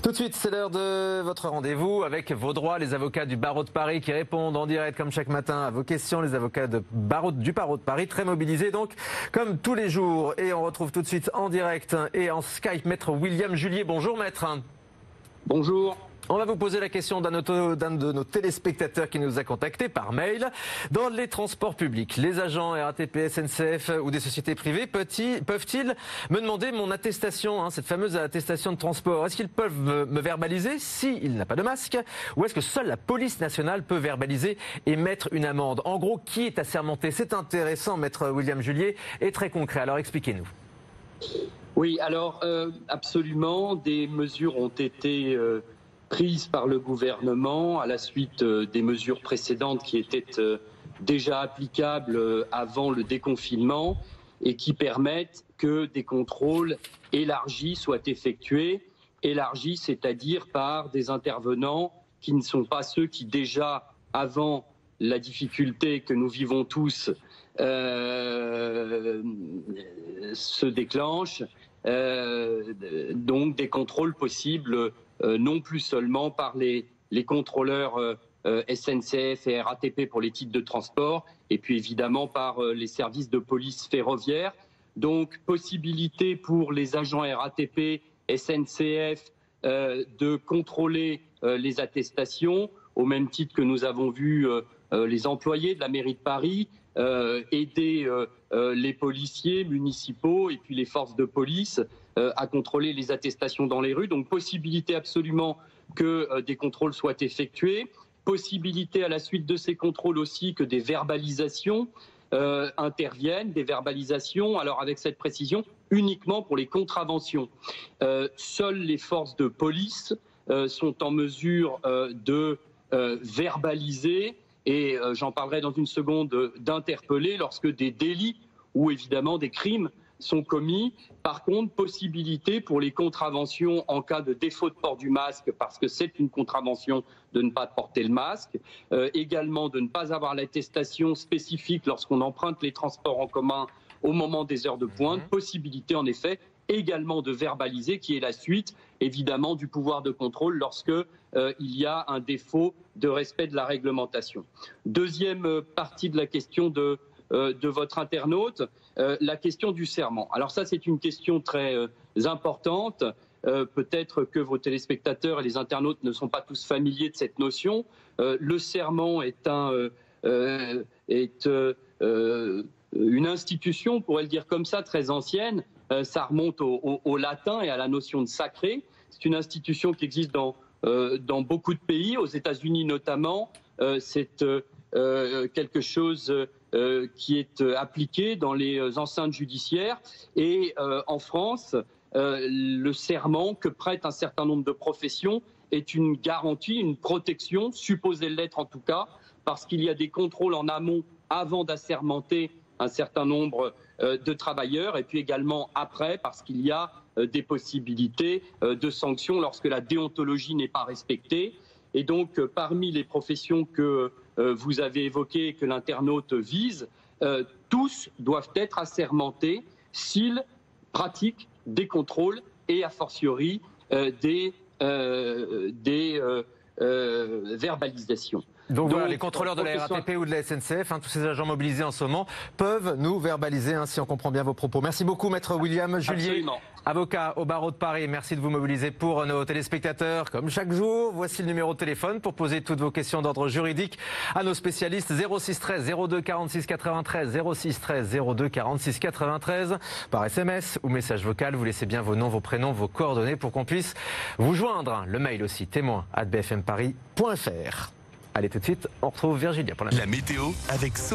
Tout de suite, c'est l'heure de votre rendez-vous avec vos droits, les avocats du barreau de Paris qui répondent en direct comme chaque matin à vos questions. Les avocats du barreau de Paris très mobilisés donc comme tous les jours. Et on retrouve tout de suite en direct et en Skype maître William Julier. Bonjour maître. Bonjour. On va vous poser la question d'un de nos téléspectateurs qui nous a contactés par mail. Dans les transports publics, les agents RATP, SNCF ou des sociétés privées peuvent-ils me demander mon attestation, cette fameuse attestation de transport? Est-ce qu'ils peuvent me verbaliser s'il n'a pas de masque? Ou est-ce que seule la police nationale peut verbaliser et mettre une amende? En gros, qui est assermenté? C'est intéressant, maître William Julier, et très concret. Alors expliquez-nous. Oui, alors absolument, des mesures ont été prises par le gouvernement à la suite des mesures précédentes qui étaient déjà applicables avant le déconfinement et qui permettent que des contrôles élargis soient effectués. Élargis, c'est-à-dire par des intervenants qui ne sont pas ceux qui déjà, avant la difficulté que nous vivons tous, se déclenchent. Donc des contrôles possibles non plus seulement par les contrôleurs SNCF et RATP pour les titres de transport et puis évidemment par les services de police ferroviaire. Donc possibilité pour les agents RATP, SNCF de contrôler les attestations au même titre que nous avons vu les employés de la mairie de Paris aider les policiers municipaux et puis les forces de police à contrôler les attestations dans les rues. Donc possibilité absolument que des contrôles soient effectués. Possibilité à la suite de ces contrôles aussi que des verbalisations interviennent, des verbalisations, alors avec cette précision, uniquement pour les contraventions. Seules les forces de police sont en mesure de verbaliser et j'en parlerai dans une seconde, d'interpeller lorsque des délits ou évidemment des crimes sont commis. Par contre, possibilité pour les contraventions en cas de défaut de port du masque, parce que c'est une contravention de ne pas porter le masque, également de ne pas avoir l'attestation spécifique lorsqu'on emprunte les transports en commun au moment des heures de pointe, possibilité en effet également de verbaliser, qui est la suite évidemment du pouvoir de contrôle lorsque il y a un défaut de respect de la réglementation. Deuxième partie de la question de votre internaute, la question du serment. Alors ça, c'est une question très importante. Peut-être que vos téléspectateurs et les internautes ne sont pas tous familiers de cette notion. Le serment est une institution, on pourrait le dire comme ça, très ancienne. Ça remonte au latin et à la notion de sacré. C'est une institution qui existe dans beaucoup de pays, aux États-Unis notamment. C'est quelque chose qui est appliqué dans les enceintes judiciaires. Et en France, le serment que prêtent un certain nombre de professions est une garantie, une protection, supposée l'être en tout cas, parce qu'il y a des contrôles en amont avant d'assermenter un certain nombre de travailleurs, et puis également après, parce qu'il y a des possibilités de sanctions lorsque la déontologie n'est pas respectée. Et donc, parmi les professions que vous avez évoquées et que l'internaute vise, tous doivent être assermentés s'ils pratiquent des contrôles et a fortiori des verbalisations. Donc voilà, les contrôleurs de la RATP ou de la SNCF, tous ces agents mobilisés en ce moment, peuvent nous verbaliser, si on comprend bien vos propos. Merci beaucoup, maître William Julier, Absolument. Avocat au barreau de Paris. Merci de vous mobiliser pour nos téléspectateurs. Comme chaque jour, voici le numéro de téléphone pour poser toutes vos questions d'ordre juridique à nos spécialistes. 06 13 02 46 93, 06 13 02 46 93. Par SMS ou message vocal, vous laissez bien vos noms, vos prénoms, vos coordonnées pour qu'on puisse vous joindre. Le mail aussi, témoin@bfmparis.fr. Allez, tout de suite, on retrouve Virginia pour la météo avec